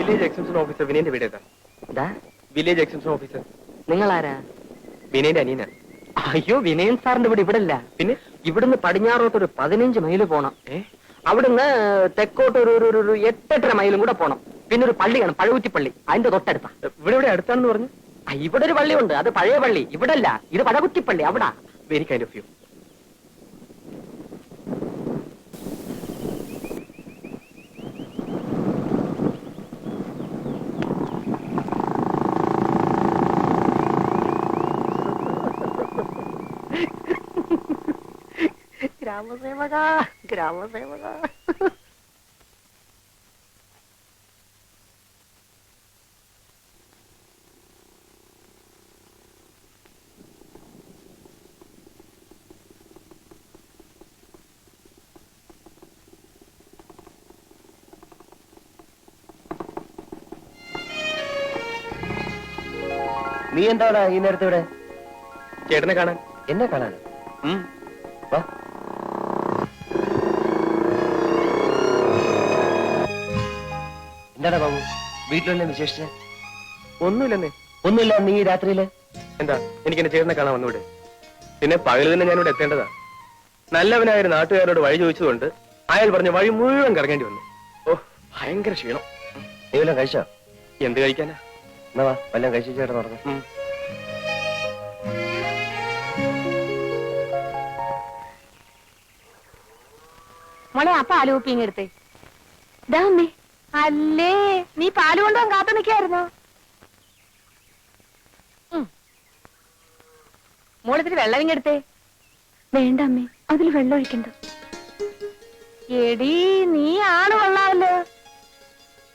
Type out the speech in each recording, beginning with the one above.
Village extension officer വിനയന്റെ വീട് ഏതാ? Village extension officer നിങ്ങൾ ആരാ? വിനയന്റെ അനിയന. അയ്യോ, വിനയൻ സാറിന്റെ വീട് ഇവിടെ അല്ല. പിന്നെ ഇവിടുന്ന് പടിഞ്ഞാറോട്ട് ഒരു 15 മൈല് പോണം. അവിടുന്ന് തെക്കോട്ട് ഒരു 8-8.5 മൈലും കൂടെ പോണം. പിന്നെ ഒരു പള്ളി കാണും, പഴകുറ്റിപ്പള്ളി, അതിന്റെ തൊട്ടടുത്താ. ഇവിടെ ഇവിടെ അടുത്താണെന്ന് പറഞ്ഞു. ഇവിടെ ഒരു പള്ളിയുണ്ട്, അത് പഴയ പള്ളി. ഇവിടെ അല്ല, ഇത് പഴകുറ്റിപ്പള്ളി, അവിടാ. Very kind of you. ഗ്രാമസേവക, ഗ്രാമസേവക. നീ എന്താടാ ഈ നേരത്തെ ഇവിടെ? ചേട്ടനെ കാണാൻ. എന്നെ കാണാൻ? വാ. എന്താടാ ബാബു, വീട്ടിലെന്നെ വിശേഷിച്ച്? ഒന്നുമില്ലെന്നേ. ഒന്നുമില്ല. നീ രാത്രിയില് എന്താ എനിക്ക് എന്റെ ചേട്ടനെ കാണാൻ വന്നൂടെ? പിന്നെ പകൽ തന്നെ ഞാനിവിടെ എത്തേണ്ടതാ. നല്ലവനായ ഒരു നാട്ടുകാരോട് വഴി ചോദിച്ചതുകൊണ്ട് അയാൾ പറഞ്ഞ വഴി മുഴുവൻ കറങ്ങേണ്ടി വന്നു. ഓ, ഭയങ്കര ക്ഷീണം. നീ വല്ലതും കഴിച്ചോ? എന്ത് കഴിക്കാനാ? എന്നാ വാ, വല്ലതും കഴിച്ചു ചേട്ടൻ നടന്നു. മോളെ, ആ പാല് കുപ്പിങ് എടുത്തേ. അല്ലേ, നീ പാല് കൊണ്ടുപോകാൻ കാത്തു നിൽക്കായിരുന്നോ? മോളിത്തിരി വെള്ളം ഇങ്ങെടുത്തേ. വേണ്ട അമ്മേ, അതിൽ വെള്ളം ഒഴിക്കണ്ട. എടീ, നീ ആണ് കൊള്ളാമല്ലോ.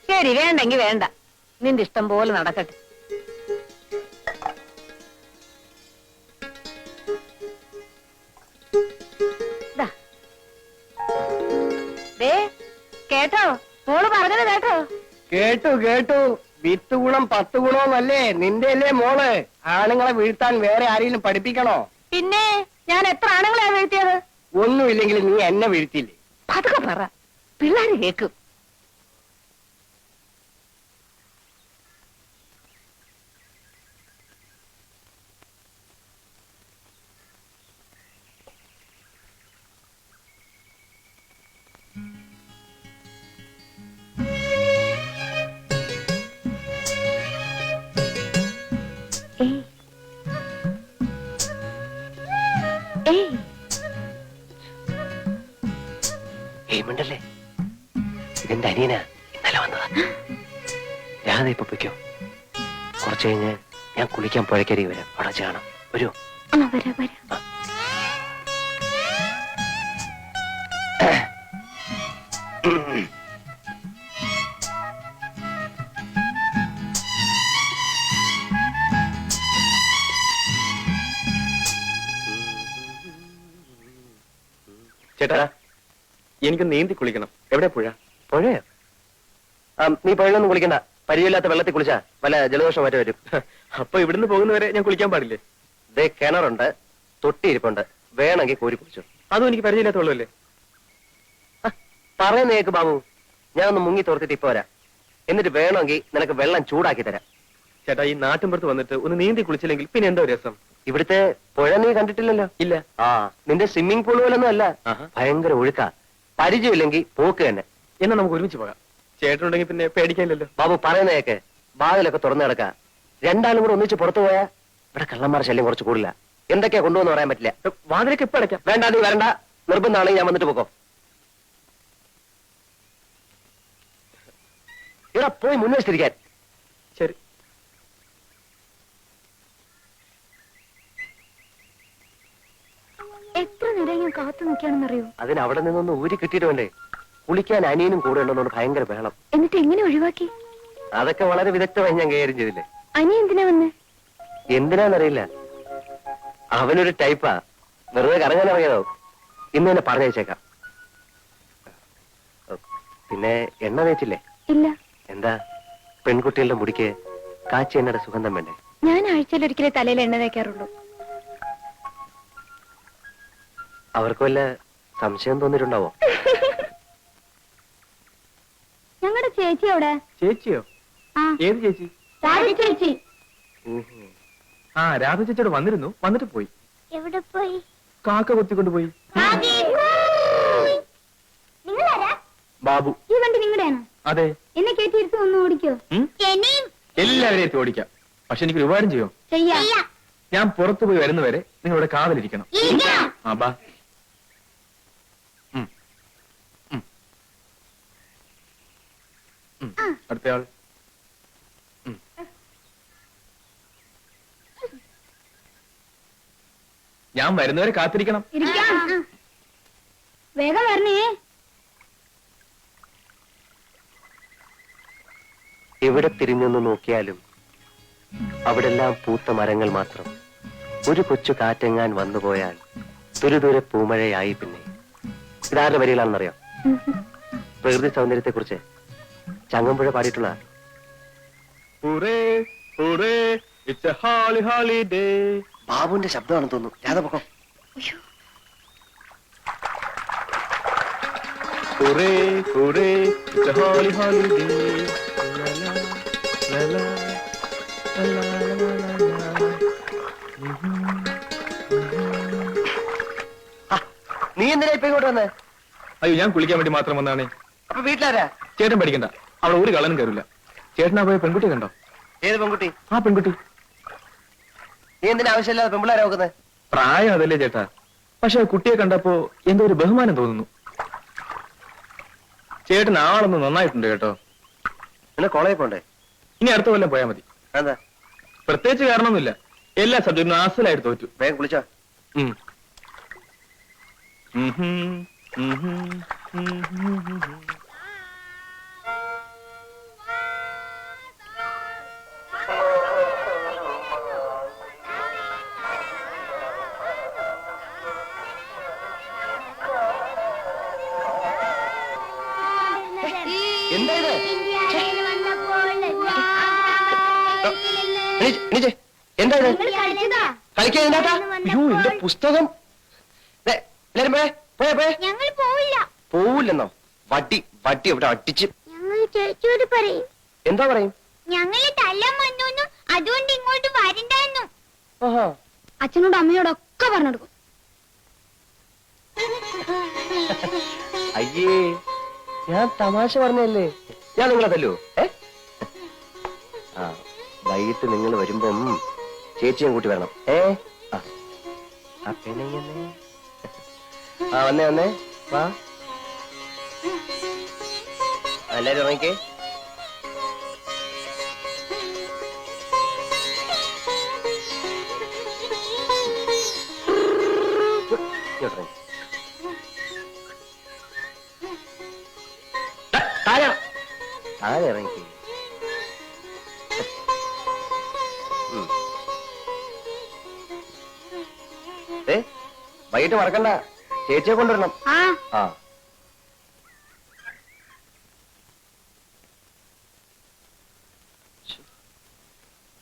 ശരി, വേണ്ടെങ്കി വേണ്ട, നിന്റെ ഇഷ്ടം പോലെ നടക്കട്ടെ. കേട്ടോ, മോള് പറഞ്ഞത് കേട്ടോ? കേട്ടു കേട്ടു. 10 ഗുണം 10 ഗുണമെന്നല്ലേ നിന്റെ അല്ലേ മോള്? ആണുങ്ങളെ വീഴ്ത്താൻ വേറെ ആരെങ്കിലും പഠിപ്പിക്കണോ? പിന്നെ ഞാൻ എത്ര ആണുങ്ങളെ വീഴ്ത്തിയത്? ഒന്നുമില്ലെങ്കിൽ നീ എന്നെ വീഴ്ത്തിയില്ലേ? പതുക്കെ പറ, പിള്ളേര് കേക്കും. മിണ്ടല്ലേ, ഇതെന്റെ അനിയനാ, ഇന്നലെ വന്നതാ. രാധ ഇപ്പൊ പൊയ്ക്കോ. കുറച്ച് കഴിഞ്ഞ് ഞാൻ കുളിക്കാൻ പുഴക്കരി വരാം, അവിടെ കാണാം. വരുമോ? ചേട്ടാ, എനിക്ക് നീന്തി കുളിക്കണം. എവിടെ പുഴ? പുഴയോ? നീ പുഴയിലൊന്നും കുളിക്കണ്ട. പരിചയമില്ലാത്ത വെള്ളത്തിൽ കുളിച്ചാ വല്ല ജലദോഷം മറ്റോ വരും. അപ്പൊ ഇവിടുന്ന് പോകുന്നവരെ ഞാൻ കുളിക്കാൻ പാടില്ലേ? ദേ കിണറുണ്ട്, തൊട്ടിയിരിപ്പുണ്ട്, വേണമെങ്കിൽ കോരി കുളിച്ചു. അതും എനിക്ക് പരിചയമില്ലാത്ത വെള്ളമല്ലേ? പറയുന്നേക്ക് ബാബു, ഞാൻ ഒന്ന് മുങ്ങി തോർത്തിട്ട് ഇപ്പൊ വരാം. എന്നിട്ട് വേണമെങ്കിൽ നിനക്ക് വെള്ളം ചൂടാക്കി തരാം. ചേട്ടാ, ഈ നാട്ടിൻപുറത്ത് വന്നിട്ട് ഒന്ന് നീന്തി കുളിച്ചില്ലെങ്കിൽ പിന്നെ എന്തോ രസം. ഇവിടുത്തെ പുഴ നീ കണ്ടിട്ടില്ലല്ലോ? ഇല്ല. നിന്റെ സ്വിമ്മിംഗ് പൂൾ പോലൊന്നും അല്ല, ഭയങ്കര ഒഴുക്കാ. പരിചയമില്ലെങ്കിൽ പോക്ക് തന്നെ. എന്നാ നമുക്ക് ഒരുമിച്ച് പോകാം. ചേട്ടനുണ്ടെങ്കിൽ പിന്നെ പേടിക്കാനില്ലല്ലോ. ബാബു പറയുന്നേക്ക്, വാതിലൊക്കെ തുറന്നു കിടക്ക. രണ്ടാളും കൂടെ ഒന്നിച്ച് പുറത്തു പോയാ ഇവിടെ കള്ളന്മാരുടെ ശല്യം കുറച്ച് കൂടില്ല. എന്തൊക്കെയാ കൊണ്ടുവന്ന് പറയാൻ പറ്റില്ല. വാതിലൊക്കെ ഇപ്പൊ അടയ്ക്കാം. വേണ്ട, നീ വരണ്ട. നിർബന്ധമാണെങ്കിൽ ഞാൻ വന്നിട്ട് പോക്കോ. ഇവിടെ പോയി മുൻവശത്തിരിക്കാൻ. ശരി. എത്ര നേരം ഞാൻ കാത്തു നിൽക്കുകയാണെന്നറിയോ? അതിന് അവിടെ നിന്നൊന്ന് ഊരി കിട്ടിയിട്ട് വേണ്ടേ? കുളിക്കാൻ അനിയനും കൂടെ ഉണ്ടെന്നോട് ഭയങ്കര ബഹളം. എന്നിട്ട് എങ്ങനെ ഒഴിവാക്കി? അതൊക്കെ വളരെ വിദഗ്ധമായി ഞാൻ കൈകാര്യം ചെയ്തില്ലേ. അനിയ എന്തിനാ വന്ന്? എന്തിനാന്നറിയില്ല, അവനൊരു ടൈപ്പാ. വെറുതെ കറങ്ങാൻ ഇറങ്ങിയതോ. ഇന്ന് തന്നെ പറഞ്ഞയച്ചേക്കാം. പിന്നെ എണ്ണ തേച്ചില്ലേ? ഇല്ല. എന്താ, പെൺകുട്ടികളുടെ മുടിക്ക് കാച്ചി എണ്ണയുടെ സുഗന്ധം വേണ്ടേ? ഞാൻ ആഴ്ചയിൽ ഒരിക്കലേ തലയിൽ എണ്ണ തേക്കാറുള്ളൂ. അവർക്ക് വല്ല സംശയം തോന്നിയിട്ടുണ്ടാവോ? ഞങ്ങളുടെ ചേച്ചി എവിടെ? ചേച്ചിയോ? ഏത് ചേച്ചി? ചേച്ചി. ഓഹോ. ആ രാധ ചേച്ചിയോട് വന്നിരുന്നു, വന്നിട്ട് പോയി. എവിടെ പോയി? കാക്ക കൊത്തിക്കൊണ്ട് പോയി. നിങ്ങളാരാ? ബാബു. ഈ വണ്ടി നിങ്ങളുടെയാണോ? അതെ. എന്നെ കയറ്റിയിരുത്ത് ഒന്ന് ഓടിക്കോ. എല്ലാവരെയും എത്തി ഓടിക്കാം. പക്ഷെ എനിക്കൊരു ഉപകാരം ചെയ്യോ? ചെയ്യാം. ഞാൻ പുറത്തു പോയി വരുന്നവരെ നിങ്ങൾ ഇവിടെ കാവലിരിക്കണം. ആ ബാ. അടുത്തയാൾ. ഞാൻ വരുന്നവരെ കാത്തിരിക്കണം. വേഗം വരണേ. എവിടെ തിരിഞ്ഞൊന്ന് നോക്കിയാലും അവിടെല്ലാം പൂത്ത മരങ്ങൾ മാത്രം. ഒരു കൊച്ചു കാറ്റെങ്ങാൻ വന്നുപോയാൽ തുരുതുരെ പൂമഴയായി. പിന്നെ ഇതാരുടെ വരികളാണെന്നറിയാം? പ്രകൃതി സൗന്ദര്യത്തെ കുറിച്ച് ചങ്ങമ്പുഴ പാടിയിട്ടുള്ള. ബാബുവിന്റെ ശബ്ദമാണെന്ന് തോന്നുന്നു. രാധ പൊക്കോ. നീ എന്തിനാ ഇപ്പൊ ഇങ്ങോട്ട് വന്നേ? അയ്യോ, ഞാൻ കുളിക്കാൻ വേണ്ടി മാത്രം വന്നാണേ. അപ്പൊ വീട്ടിലാരാ? ചേട്ടൻ പഠിക്കണ്ട, അവിടെ ഒരു കളനും കയറില്ല. ചേട്ടനാ പോയ പെൺകുട്ടി കണ്ടോ? ഏത് പെൺകുട്ടി? ആ പെൺകുട്ടി. നീ എന്തിനാ ആവശ്യമില്ലാതെ പെൺപിള്ളേരെ നോക്കുന്നത്? പ്രായം അതല്ലേ ചേട്ടാ, പക്ഷെ കുട്ടിയെ കണ്ടപ്പോ എന്തോ ഒരു ബഹുമാനം തോന്നുന്നു. ചേട്ടൻ ആളൊന്ന് നന്നായിട്ടുണ്ട് കേട്ടോ. പിന്നെ കോളേജിൽ പോണ്ടേ? ഇനി അടുത്ത കൊല്ലം പോയാൽ മതി. എന്താ? പ്രത്യേകിച്ച് കാരണമൊന്നുമില്ല, എല്ലാ സബ്ജക്റ്റിനും ആസലായിട്ട് തോറ്റു. വേഗം കുളിച്ചോ. എന്താ ഇത്? എന്താ ഇത്? കളിക്കാൻ എന്താ? അയ്യോ, എന്റെ പുസ്തകം. എല്ലാരും പോയേ. ഞങ്ങൾ പോവില്ല. പോവില്ലെന്നോ? വട്ടി ഇവിടെ അടിച്ച്. ഞങ്ങൾ ചേച്ചിയോട് പറയും. എന്താ പറയും? ഞങ്ങളെ തല്ലാൻ വന്നു, അതുകൊണ്ട് ഇങ്ങോട്ട് വരണ്ടായിരുന്നു. ആഹാ. അച്ഛനോടും അമ്മയോടൊക്കെ പറഞ്ഞെടുക്കും. അയ്യേ, ഞാൻ തമാശ പറഞ്ഞല്ലേ. ഞാൻ നിങ്ങളെ തല്ലോ? ആ, വൈകിട്ട് നിങ്ങൾ വരുമ്പം ചേച്ചിയും കൂട്ടി വരണം. വന്നേ വാ. എല്ലാരും ഇറങ്ങിക്കേ. താഴെ ഇറങ്ങിക്കേ. വൈകിട്ട് മറക്കണ്ട, ചേച്ചിയെ കൊണ്ടുവരണം. ആ,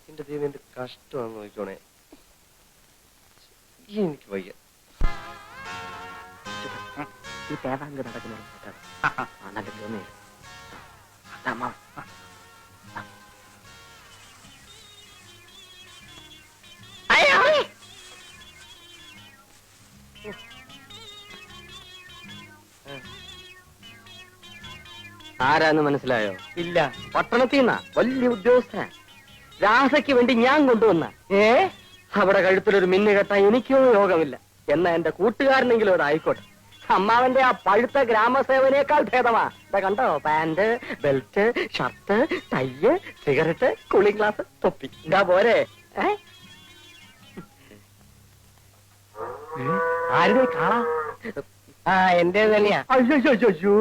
എന്റെ ദൈവം, എന്ത് കഷ്ടമാണെന്ന് നോക്കണേ. എനിക്ക് വയ്യ. തേവാങ്ക് നടക്കുന്ന നല്ല തോന്നി. ആരാന്ന് മനസ്സിലായോ? ഇല്ല. പട്ടണത്തിൽ നിന്നാ, വലിയ ഉദ്യോഗസ്ഥനാ. രാധയ്ക്ക് വേണ്ടി ഞാൻ കൊണ്ടുവന്ന. അവിടെ കഴുത്തിലൊരു മിന്നു കെട്ടാൻ എനിക്കോ യോഗമില്ല. എന്നാ എന്റെ കൂട്ടുകാരനെങ്കിലും അത് ആയിക്കോട്ടെ. അമ്മാവന്റെ ആ പഴുത്ത ഗ്രാമസേവനേക്കാൾ ഭേദമാ. ഇതാ കണ്ടോ, pant, belt, shirt, tie, cigarette, cooling glass, തൊപ്പി. എന്താ പോരെ? ആരുടെ കാണാ? ആ, എന്റെ തന്നെയാ. അയ്യോ,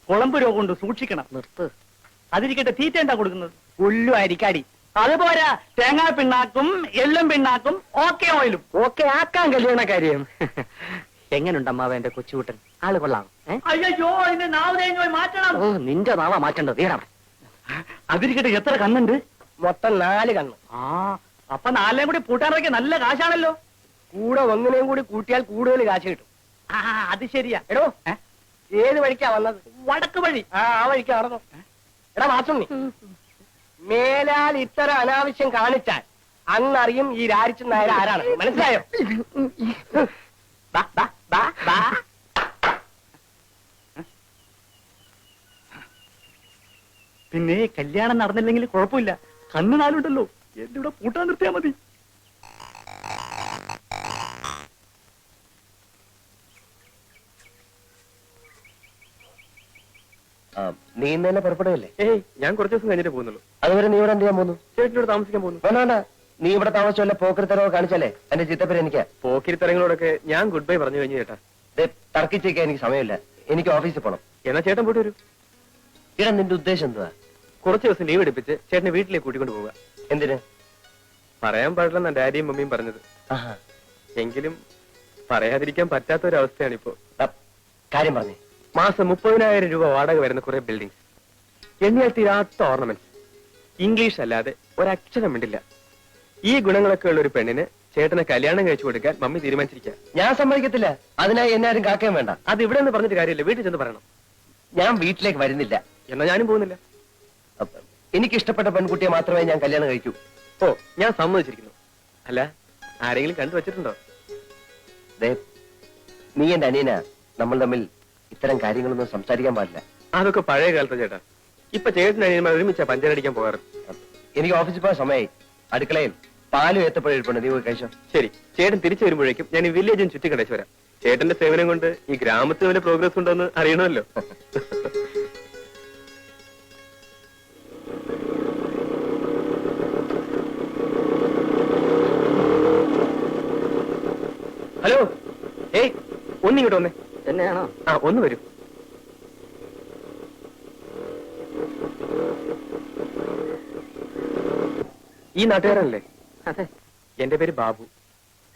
കുളമ്പ് രോഗം കൊണ്ട് സൂക്ഷിക്കണം. നിർത്ത്. അതിരിക്കട്ടെ, തീറ്റ എന്താ കൊടുക്കുന്നത്? പുല്ലു അരിക്കാടി. അതുപോരാ, തേങ്ങാ പിണ്ണാക്കും എള്ളും പിണ്ണാക്കും ഓക്കെ ഓയിലും. ഓക്കെ ആക്കാൻ കല്യാണ കാര്യം. എങ്ങനുണ്ട് അമ്മാവ എന്റെ കൊച്ചുകൂട്ടൻ? ആള് കൊള്ളാം. അയ്യോ, അതിന്റെ നാവ് തേങ്ങ മാറ്റണം. ഓ, നിന്റെ നാവാ മാറ്റേണ്ടത്. തീരാം. അതിരിക്കട്ടെ, എത്ര കണ്ണുണ്ട്? മൊത്തം 4 കണ്ണ്. ആ, അപ്പൊ 4 കൂടി പൂട്ടാനൊക്കെ നല്ല കാശാണല്ലോ. കൂടെ ഒന്നിനെയും കൂടി കൂട്ടിയാൽ കൂടുതൽ കാശ് കിട്ടും. ആ, അത് ശരിയാ. എടോ, ഏത് വഴിക്കാ വന്നത്? വടക്ക് വഴി. ആ വഴിക്കാ നടന്നു. എടാ വാസുണ്ണി, മേലാൽ ഇത്തരം അനാവശ്യം കാണിച്ചാൽ അന്നറിയും ഈ രാരിച്ചൻ നായർ ആരാണ്. മനസ്സിലായോ? ബാ, ബാ, ബാ, ബാ. പിന്നെ കല്യാണം നടന്നില്ലെങ്കിൽ കുഴപ്പമില്ല, കണ്ണു നാലുണ്ടല്ലോ, എന്റെ ഇവിടെ പൂട്ടാൻ നിർത്തിയാ മതി. നീ ഇന്ന് തന്നെ പുറപ്പെടുകയല്ലേ? ഏയ്, ഞാൻ കുറച്ച് ദിവസം കഴിഞ്ഞിട്ട് പോകുന്നുള്ളൂ. അതുവരെ നീ ഇവിടെ എന്ത് ചെയ്യാൻ പോകുന്നു? ചേട്ടനോട് താമസിക്കാൻ പോകുന്നു. വേണ്ട വേണ്ട, നീ ഇവിടെ താമസിച്ചല്ല പോക്കരുത്തരവ് കാണിച്ചാലേ എന്റെ ചിത്തപ്പേര് എനിക്കാ. പോക്കിരിത്തരങ്ങളോടൊക്കെ ഞാൻ ഗുഡ് ബൈ പറഞ്ഞു കഴിഞ്ഞു ചേട്ടാ. തർക്കിച്ചേക്കാൻ എനിക്ക് സമയമില്ല, എനിക്ക് ഓഫീസിൽ പോണം. എന്നാ ചേട്ടൻ പോയിട്ട് വരൂ. ഇടാ, നിന്റെ ഉദ്ദേശം എന്തുവാ? കുറച്ച് ദിവസം ലീവ് എടുപ്പിച്ച് ചേട്ടനെ വീട്ടിലേക്ക് കൂട്ടിക്കൊണ്ട് പോവുക. എന്തിന്? പറയാൻ പാടില്ലെന്നാ ഡാഡിയും മമ്മിയും പറഞ്ഞത്. ആഹാ. എങ്കിലും പറയാതിരിക്കാൻ പറ്റാത്ത ഒരു അവസ്ഥയാണിപ്പോ. കാര്യം പറഞ്ഞേ. മാസം 30,000 രൂപ വാടക വരുന്ന കുറെ ബിൽഡിംഗ്സ്, എണ്ണിയാൽ തീരാത്ത ഓർണമെന്റ്സ്, ഇംഗ്ലീഷ് അല്ലാതെ ഒരക്ഷരം മിണ്ടില്ല. ഈ ഗുണങ്ങളൊക്കെ ഉള്ള ഒരു പെണ്ണിന് ചേട്ടനെ കല്യാണം കഴിച്ചു കൊടുക്കാൻ മമ്മി തീരുമാനിച്ചിരിക്കുക. ഞാൻ സമ്മതിക്കത്തില്ല. അതിനായി എന്നെ ആരും കാക്കാൻ വേണ്ട. അത് ഇവിടെ നിന്ന് പറഞ്ഞിട്ട് കാര്യമില്ല, വീട്ടിൽ ചെന്ന് പറയണം. ഞാൻ വീട്ടിലേക്ക് വരുന്നില്ല. എന്നാ ഞാനും പോകുന്നില്ല. എനിക്ക് ഇഷ്ടപ്പെട്ട പെൺകുട്ടിയെ മാത്രമേ ഞാൻ കല്യാണം കഴിക്കൂ. ഓ, ഞാൻ സമ്മതിച്ചിരിക്കുന്നു. അല്ല, ആരെങ്കിലും കണ്ടു വെച്ചിട്ടുണ്ടോ? ദേ, നീ എന്റെ അനിയനാ. നമ്മൾ തമ്മിൽ ഇത്തരം കാര്യങ്ങളൊന്നും സംസാരിക്കാൻ പാടില്ല. അതൊക്കെ പഴയ കാലത്തെ ചേട്ടാ. ഇപ്പൊ ചേട്ടൻ അനിയന്മാർ ഒരുമിച്ചാ പഞ്ചരടിക്കാൻ പോകാറ്. എനിക്ക് ഓഫീസിൽ പോകാൻ സമയമായി. അടുക്കളയിൽ പാലും ഏത്തപ്പഴം നീ പോയി കഴിച്ചോ. ശരി, ചേട്ടൻ തിരിച്ചു വരുമ്പോഴേക്കും ഞാൻ ഈ വില്ലേജും ചുറ്റിക്കടച്ചു വരാം. ചേട്ടന്റെ സേവനം കൊണ്ട് ഈ ഗ്രാമത്തിൽ വല്ല പ്രോഗ്രസ് ഉണ്ടോ എന്ന് അറിയണമല്ലോ. ഹലോ, ഏയ്, ഒന്നിങ്ങോട്ട് വന്നേ. തന്നെയാണോ? ആ, ഒന്ന് വരൂ. ഈ നാട്ടുകാരനല്ലേ? അതെ. എന്റെ പേര് ബാബു,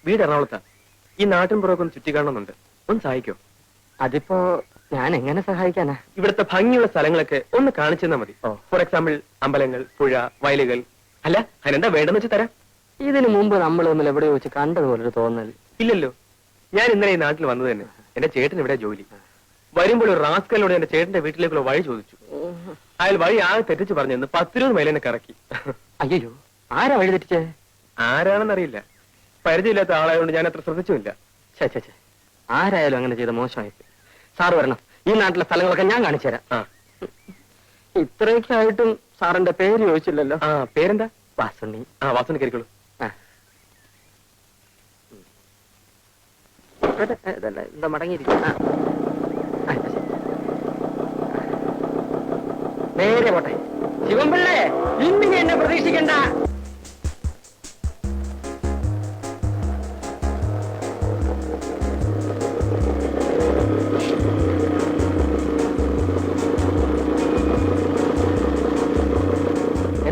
വീട് എറണാകുളത്താ. ഈ നാട്ടിൻ പുറമൊക്കെ ഒന്ന് ചുറ്റി കാണണമെന്നുണ്ട്, ഒന്ന് സഹായിക്കോ? അതിപ്പോ ഞാൻ എങ്ങനെ സഹായിക്കാനാ? ഇവിടുത്തെ ഭംഗിയുള്ള സ്ഥലങ്ങളൊക്കെ ഒന്ന് കാണിച്ചു തന്നാ മതി. ഓ. ഫോർ എക്സാമ്പിൾ അമ്പലങ്ങൾ, പുഴ, വയലുകൾ. അല്ല, അതിനെന്താ വേണ്ടെന്ന് വെച്ച് തരാം. ഇതിനു മുമ്പ് നമ്മൾ തമ്മിൽ എവിടെയോ വെച്ച് കണ്ടതുപോലൊരു തോന്നൽ. ഇല്ലല്ലോ, ഞാൻ ഇന്നലെ ഈ നാട്ടിൽ വന്നത് തന്നെ. എന്റെ ചേട്ടൻ ഇവിടെ ജോലി. വരുമ്പോൾ ഒരു റാസ്കലിനോട് എന്റെ ചേട്ടന്റെ വീട്ടിലേക്കുള്ള വഴി ചോദിച്ചു. അയാൾ വഴി ആകെ തെറ്റിച്ച് പറഞ്ഞെന്ന് 10-20 മൈൽ എന്നെ കറക്കി. അയ്യോ, ആരാ വഴി തെറ്റിച്ചേ? ആരാണെന്നറിയില്ല, പരിചയമില്ലാത്ത ആളായതുകൊണ്ട് ഞാൻ അത്ര ശ്രദ്ധിച്ചുമില്ല. ചേ, ആരായാലും അങ്ങനെ ചെയ്ത മോശമായി. സാറ് വരണം, ഈ നാട്ടിലെ സ്ഥലങ്ങളൊക്കെ ഞാൻ കാണിച്ചു തരാം. ആ ഇത്രയൊക്കെ ആയിട്ടും സാറിന്റെ പേര് ചോദിച്ചില്ലല്ലോ. ആ, പേരെന്താ? വാസുണ്ണി. ആ, വാസന കയറിക്കോളൂ. എന്താ മടങ്ങിയിരിക്കും? നേരെ പോട്ടെ. ശിവൻപിള്ളേ, ഇന്ന് നീ എന്നെ പ്രതീക്ഷിക്കണ്ട.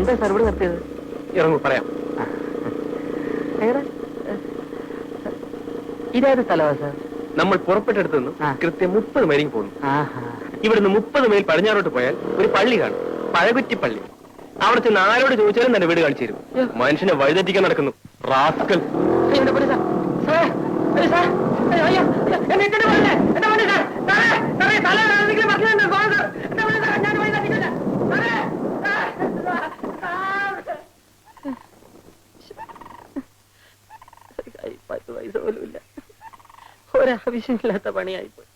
എന്താ സാർ ഇവിടെ നിർത്തിയത്? ഇറങ്ങൂ, പറയാം. ഇതേത് സ്ഥലമാ സാർ? നമ്മൾ പുറപ്പെട്ടെടുത്ത് നിന്നും ആ. കൃത്യം 30 മൈലിൽ പോകുന്നു. ആഹാ. ഇവിടുന്ന് 30 മൈൽ പടിഞ്ഞാറോട്ട് പോയാൽ ഒരു പള്ളി കാണും, പഴകുറ്റിപ്പള്ളി. അവിടെ ചെന്ന് ആരോട് ചോദിച്ചാലും തന്നെ വീട് കാണിച്ചു തരും. മനുഷ്യനെ വഴിതെറ്റിക്കാൻ നടക്കുന്നു റാസ്കൽ. എന്റെ പൊന്നു സാർ, സാറേ, അയ്യോ സാർ, അയ്യോ, അയ്യോ, എന്നെ ഇട്ടിട്ട് പോകല്ലേ, എന്റെ പൊന്നു സാർ, സാറേ, സാറേ, തല ആരെങ്കിലും മറക്കുന്നുണ്ടോ? പോകാം സാർ, എന്റെ പൊന്നു സാർ, ഞാൻ വഴി തെറ്റിക്കില്ല. സാറേ, സാറേ, 10 പൈസ പോലും ഇല്ല. ഒരാവശ്യമില്ലാത്ത പണിയായിപ്പോയി.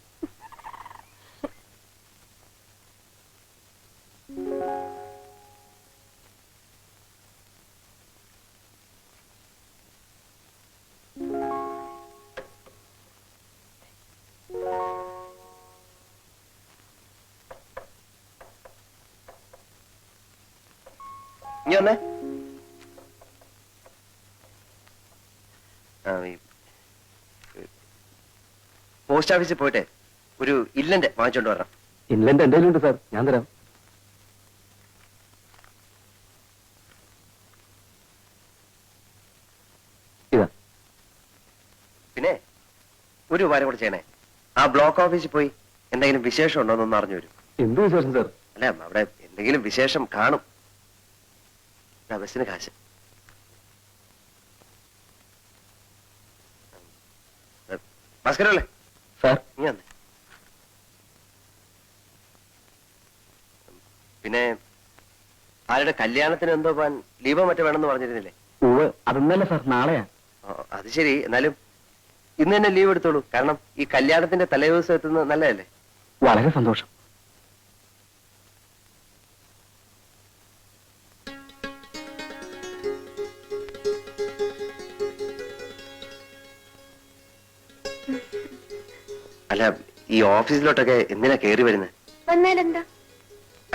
ഇനി വന്നേ. പോസ്റ്റ് ഓഫീസിൽ പോയിട്ട് ഒരു ഇല്ലന്റെ വാങ്ങിച്ചോണ്ട് വരണം. ഇല്ലെന്റെ എന്തെങ്കിലും ഉണ്ട് സാർ, ഞാൻ തരാം. ഇതാ. പിന്നെ ഒരു ഉപകാരം കൂടെ ചെയ്യണേ. ആ ബ്ലോക്ക് ഓഫീസിൽ പോയി എന്തെങ്കിലും വിശേഷം ഉണ്ടോ എന്നൊന്ന് അറിഞ്ഞു വരും. എന്ത് വിശേഷം സാർ? അല്ല, അവിടെ എന്തെങ്കിലും വിശേഷം കാണും. ബസ്സിന് കാശ്. ഭാസ്കരല്ലേ സാർ, നീ വന്നേ. പിന്നെ ആരുടെ കല്യാണത്തിന് എന്തോ പോവാൻ ലീവോ മറ്റോ വേണമെന്ന് പറഞ്ഞിരുന്നില്ലേ? ഉവ് അതൊന്നല്ല സാർ, നാളെയാ. അത് ശരി, എന്നാലും ഇന്ന് തന്നെ ലീവ് എടുത്തോളൂ. കാരണം ഈ കല്യാണത്തിന്റെ തലേദിവസം എത്തുന്നത് നല്ലതല്ലേ? വളരെ സന്തോഷം. അല്ല, ഈ ഓഫീസിലോട്ടൊക്കെ എന്തിനാ കയറി വരുന്നത്? വന്നാലെന്താ?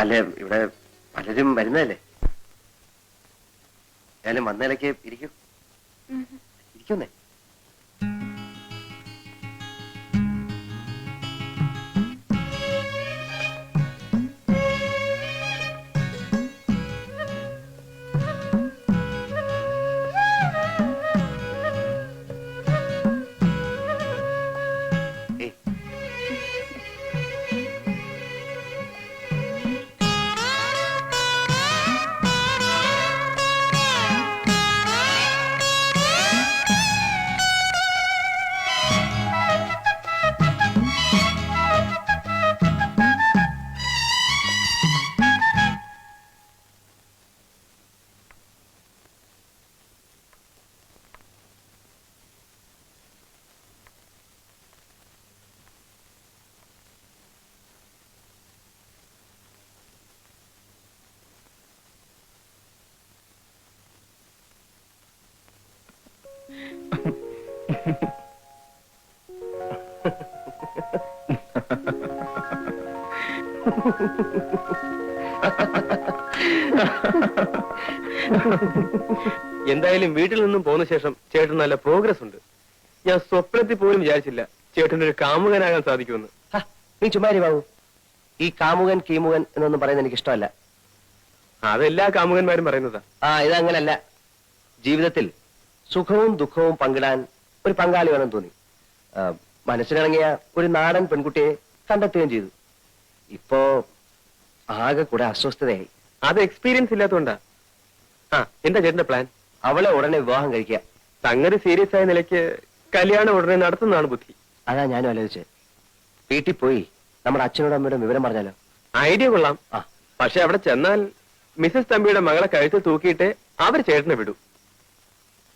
അല്ല, ഇവിടെ പലരും വരുന്നതല്ലേ. ഞാനും വന്നതിലേക്ക് ഇരിക്കും. ഇരിക്കുന്നേ. ഏയ്, എന്തായാലും വീട്ടിൽ നിന്നും പോന്ന ശേഷം ചേട്ടൻ നല്ല പ്രോഗ്രസ് ഉണ്ട്. ഞാൻ സ്വപ്നത്തിൽ പോലും വിചാരിച്ചില്ല ചേട്ടൻ ഒരു കാമുകനാകാൻ സാധിക്കുമെന്ന്. ഹ, നീ ചുമ്മാരി ബാബു. ഈ കാമുകൻ കീമുകൻ എന്നൊന്നും പറയുന്നത് എനിക്ക് ഇഷ്ടമല്ല. അതെല്ലാ കാമുകന്മാരും പറയുന്നതാ. ഇതങ്ങനല്ല. ജീവിതത്തിൽ സുഖവും ദുഃഖവും പങ്കിടാൻ ഒരു പങ്കാളി വേണം തോന്നി. മനസ്സിനിണങ്ങിയ ഒരു നാടൻ പെൺകുട്ടിയെ കണ്ടെത്തുകയും ചെയ്തു. ഇപ്പോ ആകെ കൂടെ അസ്വസ്ഥതയായി. അത് എക്സ്പീരിയൻസ് ഇല്ലാത്തതുകൊണ്ടാ. എന്താ ചേട്ടന്റെ പ്ലാൻ? അവളെ ഉടനെ വിവാഹം കഴിക്കുക. സംഗതി സീരിയസ് ആയ നിലയ്ക്ക് കല്യാണം ഉടനെ നടത്തുന്നതാണ് ബുദ്ധി. അതാ ഞാനും ആലോചിച്ചത്. വീട്ടിൽ പോയി നമ്മുടെ അച്ഛനോടും അമ്മയോടും വിവരം പറഞ്ഞാലോ? ഐഡിയ കൊള്ളാം. ആ. പക്ഷെ അവിടെ ചെന്നാൽ മിസസ് തമ്പിയുടെ മകളെ കഴുത്ത് തൂക്കിയിട്ട് അവർ ചേട്ടനെ വിടും.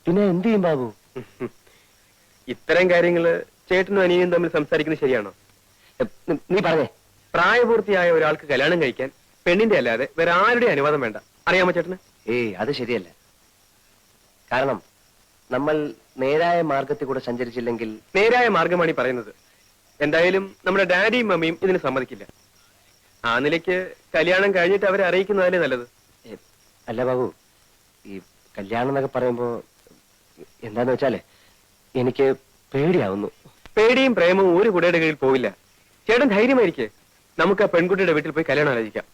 പിന്നെ എന്ത് ചെയ്യും ബാബു? ഇത്തരം കാര്യങ്ങള് ചേട്ടനും അനിയനും തമ്മിൽ സംസാരിക്കുന്നത് ശരിയാണോ? നീ പറഞ്ഞേ. പ്രായപൂർത്തിയായ ഒരാൾക്ക് കല്യാണം കഴിക്കാൻ പെണ്ണിന്റെ അല്ലാതെ വേറെ ആരുടെ അനുവാദം വേണ്ട. അറിയാമോ ചേട്ടന്? അത് ശരിയല്ല. കാരണം നമ്മൾ നേരായ മാർഗത്തിൽ കൂടെ സഞ്ചരിച്ചില്ലെങ്കിൽ. നേരായ മാർഗമാണ് ഈ പറയുന്നത്. എന്തായാലും നമ്മുടെ ഡാഡിയും മമ്മിയും ഇതിന് സമ്മതിക്കില്ല. ആ നിലയ്ക്ക് കല്യാണം കഴിഞ്ഞിട്ട് അവരെ അറിയിക്കുന്നതല്ലേ നല്ലത്. അല്ല ബാബു, ഈ കല്യാണം എന്നൊക്കെ പറയുമ്പോ എന്താന്ന് വെച്ചാല് എനിക്ക് പേടിയാവുന്നു. പേടിയും പ്രേമവും ഒരു കുടയുടെ കീഴിൽ പോവില്ല. ചേട്ടൻ ധൈര്യമായിരിക്കെ. നമുക്ക് ആ പെൺകുട്ടിയുടെ വീട്ടിൽ പോയി കല്യാണം ആലോചിക്കാം.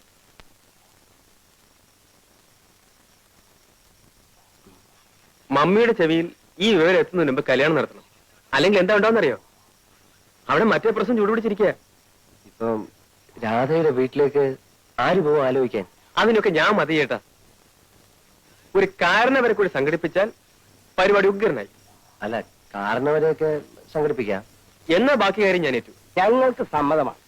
മമ്മിയുടെ ചെവിയിൽ ഈ വിവരം എത്തുന്നതിന് മുമ്പ് കല്യാണം നടത്തണം. അല്ലെങ്കിൽ എന്താ ഉണ്ടാവുന്നറിയോ? അവിടെ മറ്റേ പ്രശ്നം ചൂടുപിടിച്ചിരിക്കുക. ഇപ്പം രാധയുടെ വീട്ടിലേക്ക് ആര് പോകും ആലോചിക്കാൻ? അതിനൊക്കെ ഞാൻ മതി ചേട്ടാ. ഒരു കാരണം വരെ കൂടി സംഘടിപ്പിച്ചാൽ പരിപാടി ഉഗ്രനായി. അല്ല, കാരണവരെയൊക്കെ സംഘടിപ്പിക്കാം. എന്നാ ബാക്കി കാര്യം ഞാൻ ഏറ്റു. ഞങ്ങൾക്ക് സമ്മതമാണ്.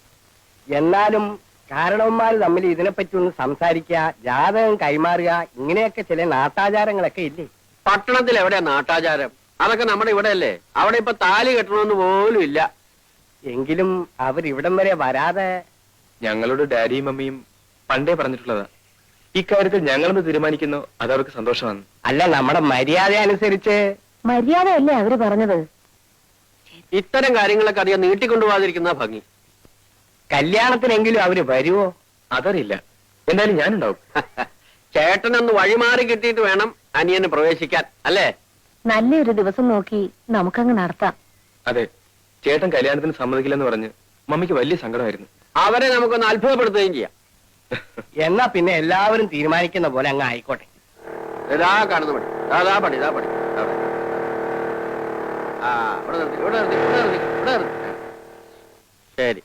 എന്നാലും കാരണവന്മാർ തമ്മിൽ ഇതിനെപ്പറ്റി ഒന്ന് സംസാരിക്കുക, ജാതകം കൈമാറുക, ഇങ്ങനെയൊക്കെ ചില നാട്ടാചാരങ്ങളൊക്കെ ഇല്ലേ? പട്ടണത്തിൽ എവിടെയാ നാട്ടാചാരം? അതൊക്കെ നമ്മുടെ ഇവിടെയല്ലേ. അവിടെ ഇപ്പൊ താലി കെട്ടണമെന്ന് പോലും ഇല്ല. എങ്കിലും അവരിവിടം വരെ വരാതെ. ഞങ്ങളോട് ഡാഡിയും മമ്മിയും പണ്ടേ പറഞ്ഞിട്ടുള്ളതാ. ഇക്കാര്യത്തിൽ ഞങ്ങളെന്ന് തീരുമാനിക്കുന്നു അത് അവർക്ക് സന്തോഷമാണ്. അല്ല, നമ്മുടെ മര്യാദ അനുസരിച്ച്. മര്യാദയല്ലേ അവര് പറഞ്ഞത്? ഇത്തരം കാര്യങ്ങളൊക്കെ അധികം നീട്ടിക്കൊണ്ടുപോകാതിരിക്കുന്ന ഭംഗി. കല്യാണത്തിനെങ്കിലും അവര് വരുവോ? അതറിയില്ല. എന്തായാലും ഞാനുണ്ടാവും. ചേട്ടനൊന്ന് വഴിമാറി കിട്ടിയിട്ട് വേണം അനിയന് പ്രവേശിക്കാൻ, അല്ലേ? നല്ലൊരു ദിവസം നോക്കി നമുക്കങ്ങ് നടത്താം. അതെ, ചേട്ടൻ കല്യാണത്തിന് സമ്മതിക്കില്ലെന്ന് പറഞ്ഞ് മമ്മിക്ക് വലിയ സങ്കടമായിരുന്നു. അവരെ നമുക്കൊന്ന് അത്ഭുതപ്പെടുത്തുകയും ചെയ്യാം. എന്നാ പിന്നെ എല്ലാവരും തീരുമാനിക്കുന്ന പോലെ അങ്ങ് ആയിക്കോട്ടെ. ഇതാ കാണുന്ന പടി, ഇതാ പടി, ഇതാ പടി. അവിടെ. ഇവിടെ നിർത്തി, ഇവിടെ നിർത്തി, ഇവിടെ നിർത്തി, ഇവിടെ നിർത്തി. ശരി,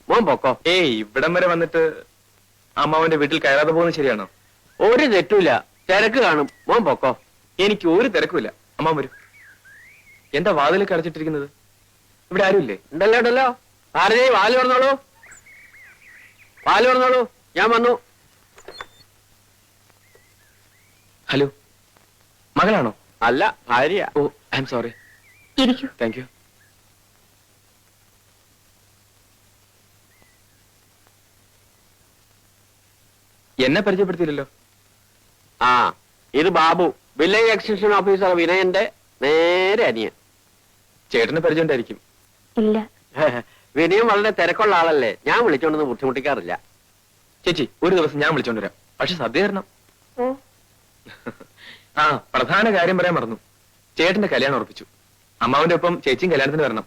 മോൻ പൊക്കോ. ഏയ്, ഇവിടം വരെ വന്നിട്ട് അമ്മാവന്റെ വീട്ടിൽ കയറാതെ പോകുന്നത് ശരിയാണോ? ഒരു തെറ്റുമില്ല, തിരക്ക് കാണും. മോൻ പൊക്കോ. എനിക്ക് ഒരു തിരക്കുമില്ല. അമ്മാവൻ വരൂ. എന്താ വാതിലൊക്കെ അടച്ചിട്ടിരിക്കുന്നത്? ഇവിടെ ആരുമില്ലേ? ഉണ്ടല്ലോ ഉണ്ടല്ലോ. ഭാരതി, വാല് തുറന്നോളൂ, വാല് തുറന്നോളൂ. ഞാൻ വന്നു. ഹലോ, മകളാണോ? അല്ല, ഭാര്യ. ഓ, ഐ എം സോറി. ഇരിക്കൂ. Thank you. എന്നെ പരിചയപ്പെടുത്തിയില്ലല്ലോ. ആ, ഇത് ബാബു, വില്ലേജ് എക്സ്റ്റൻഷൻ ഓഫീസർ വിനയന്റെ നേരെ അനിയൻ. ചേട്ടന് പരിചയമുണ്ടായിരിക്കും. ഇല്ല. വിനയം വളരെ തിരക്കുള്ള ആളല്ലേ, ഞാൻ വിളിച്ചോണ്ടൊന്നും ബുദ്ധിമുട്ടിക്കാറില്ല. ചേച്ചി, ഒരു ദിവസം ഞാൻ വിളിച്ചോണ്ടുവരാം. പക്ഷെ സദ്യ തരണം. ആ, പ്രധാന കാര്യം പറയാൻ മറന്നു. ചേട്ടന്റെ കല്യാണം ഉറപ്പിച്ചു. അമ്മാവിന്റെ ഒപ്പം ചേച്ചിയും കല്യാണത്തിന് വരണം.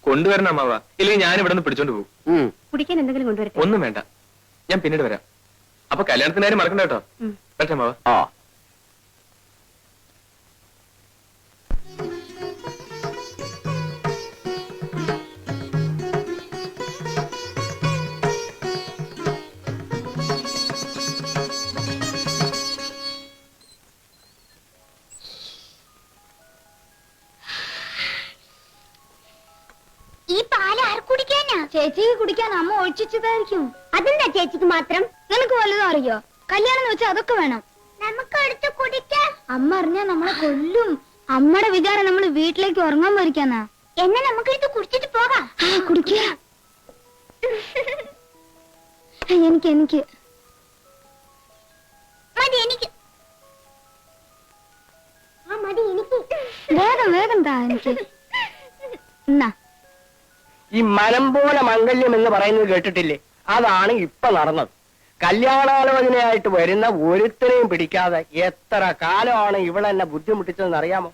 കൊണ്ടുവരണം അമ്മാവ, ഇല്ലെങ്കിൽ ഞാൻ ഇവിടെ നിന്ന് പിടിച്ചോണ്ട് പോകും. കുടിക്കാൻ എന്തെങ്കിലും കൊണ്ടുവരട്ടെ? ഒന്നും വേണ്ട, ഞാൻ പിന്നീട് വരാം. അപ്പൊ കല്യാണത്തിന് കാര്യം മറക്കണ്ട കേട്ടോ. പറ്റേ അമ്മാവ. ആ, ഈ പാല് ആർ കുടിക്കാനാ? ചേച്ചിക്ക് കുടിക്കാൻ അമ്മ ഒഴിച്ചതായിരിക്കും. അതെന്താ ചേച്ചിക്ക് മാത്രം? നിനക്ക് വല്ലതും അറിയോ? കല്യാണം എന്ന് വെച്ചാൽ അതൊക്കെ വേണം. നമുക്ക് എടുത്ത് കുടിക്കാൻ. അമ്മ അറിഞ്ഞാ നമ്മളെ കൊല്ലും. അമ്മയുടെ വിചാരം നമ്മൾ വീട്ടിലേക്ക് ഉറങ്ങാൻ പോയിരിക്കാന്നാ. എന്നാ നമുക്ക് എടുത്ത് കുടിച്ചിട്ട് പോകാം. കുടിക്കാം. എനിക്ക് എനിക്ക് മതി, എനിക്ക് മതി, എനിക്ക് വേഗം വേഗം താ എനിക്ക്. എന്നാ ഈ മനം പോലെ മംഗല്യം എന്ന് പറയുന്നത് കേട്ടിട്ടില്ലേ? അതാണ് ഇപ്പൊ നടന്നത്. കല്യാണാലോചനയായിട്ട് വരുന്ന ഒരുത്തരെയും പിടിക്കാതെ എത്ര കാലമാണ് ഇവളെന്നെ ബുദ്ധിമുട്ടിച്ചതെന്ന് അറിയാമോ?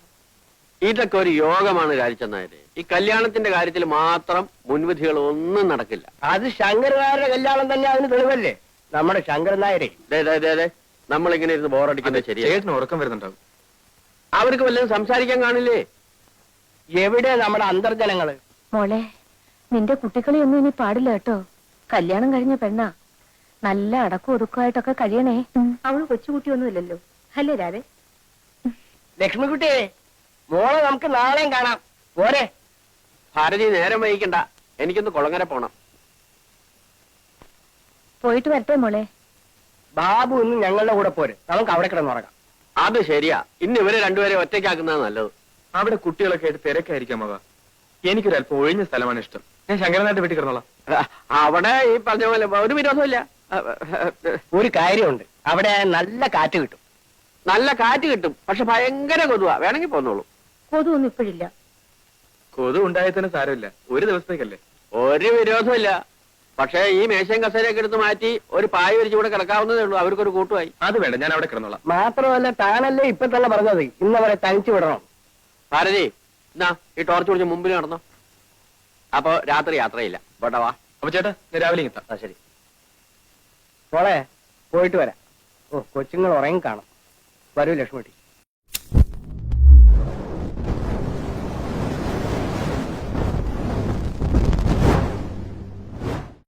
ഇതൊക്കെ ഒരു യോഗമാണ് രാജിച്ചെന്നായരെ. ഈ കല്യാണത്തിന്റെ കാര്യത്തിൽ മാത്രം മുൻവിധികൾ ഒന്നും നടക്കില്ല. അത് ശങ്കരനായരുടെ കല്യാണം തന്നെ അതിന് തെളിവല്ലേ? നമ്മുടെ ശങ്കരൻ നായരെ നമ്മളിങ്ങനെ ഇരുന്ന് ബോറടിക്കുന്നത് ശരിയാ. ചേട്ടന് ഉറക്കം വരുന്നുണ്ടാവും. അവർക്ക് വല്ലതും സംസാരിക്കാൻ കാണില്ലേ? എവിടെ നമ്മുടെ അന്തർജനങ്ങള്? മോളെ, നിന്റെ കുട്ടികളെയൊന്നും ഇനി പാടില്ല കേട്ടോ. കല്യാണം കഴിഞ്ഞ പെണ്ണാ. നല്ല അടക്കം ഒതുക്കമായിട്ടൊക്കെ കഴിയണേ. അവള് കൊച്ചുകുട്ടിയൊന്നുമില്ലല്ലോ, അല്ലേ രാധേ? ലക്ഷ്മിക്കുട്ടിയെ, മോളെ നമുക്ക് നാളെയും കാണാം. പോരെ? ഭാരതി, നേരം വൈകിക്കണ്ട, എനിക്കൊന്ന് കുളങ്ങര പോണം. പോയിട്ട് വരട്ടെ മോളെ. ബാബു ഇന്ന് ഞങ്ങളുടെ കൂടെ പോര്, നമുക്ക് അവിടെ കിടന്നുറങ്ങാം. അത് ശരിയാ, ഇന്ന് ഇവരെ രണ്ടുപേരെ ഒറ്റയ്ക്കാക്കുന്നത് നല്ലത്. അവിടെ കുട്ടികളൊക്കെ ആയിട്ട് തിരക്കായിരിക്കാം അമ്മാവ. എനിക്കൊരല്പം ഒഴിഞ്ഞ സ്ഥലമാണ് ഇഷ്ടം. ഞാൻ ശങ്കരനായിട്ട് വീട്ടിൽ കിടന്നോളാം. അവിടെ ഈ പറഞ്ഞ പോലെ ഒരു വിരോധമില്ല. ഒരു കാര്യമുണ്ട്, അവിടെ നല്ല കാറ്റ് കിട്ടും. നല്ല കാറ്റ് കിട്ടും, പക്ഷെ ഭയങ്കര കൊതുവാ. വേണമെങ്കിൽ പോന്നോളൂ. കൊതുവൊന്നും ഇപ്പോഴില്ല. കൊതു ഉണ്ടായതിന് സാരമില്ല, ഒരു ദിവസത്തേക്കല്ലേ. ഒരു വിരോധമില്ല. പക്ഷേ ഈ മേശയും കസേരയൊക്കെ എടുത്ത് മാറ്റി ഒരു പായ വിരിച്ചു കൂടെ കിടക്കാവുന്നതേ ഉള്ളൂ. അവർക്കൊരു കൂട്ടുമായി. അത് വേണ്ട, ഞാൻ അവിടെ കിടന്നോളാം. മാത്രമല്ല, താനല്ലേ ഇപ്പൊ തന്നെ പറഞ്ഞത് ഇന്നവരെ തനിച്ചു വിടണം. ഭാരതി, എന്നാ ഈ ടോർച്ച് പിടിച്ച് മുമ്പിൽ നടന്നോ. അപ്പൊ രാത്രി യാത്രയില്ല. പോട്ടെ, വാ. അപ്പൊ ചേട്ടാ, ഞാൻ രാവിലെ എത്താം. ശരി മോളെ, പോയിട്ട് വരാം. ഓ, കൊച്ചുങ്ങൾ ഉറങ്ങി കാണും. വരൂ ലക്ഷ്മിട്ടി.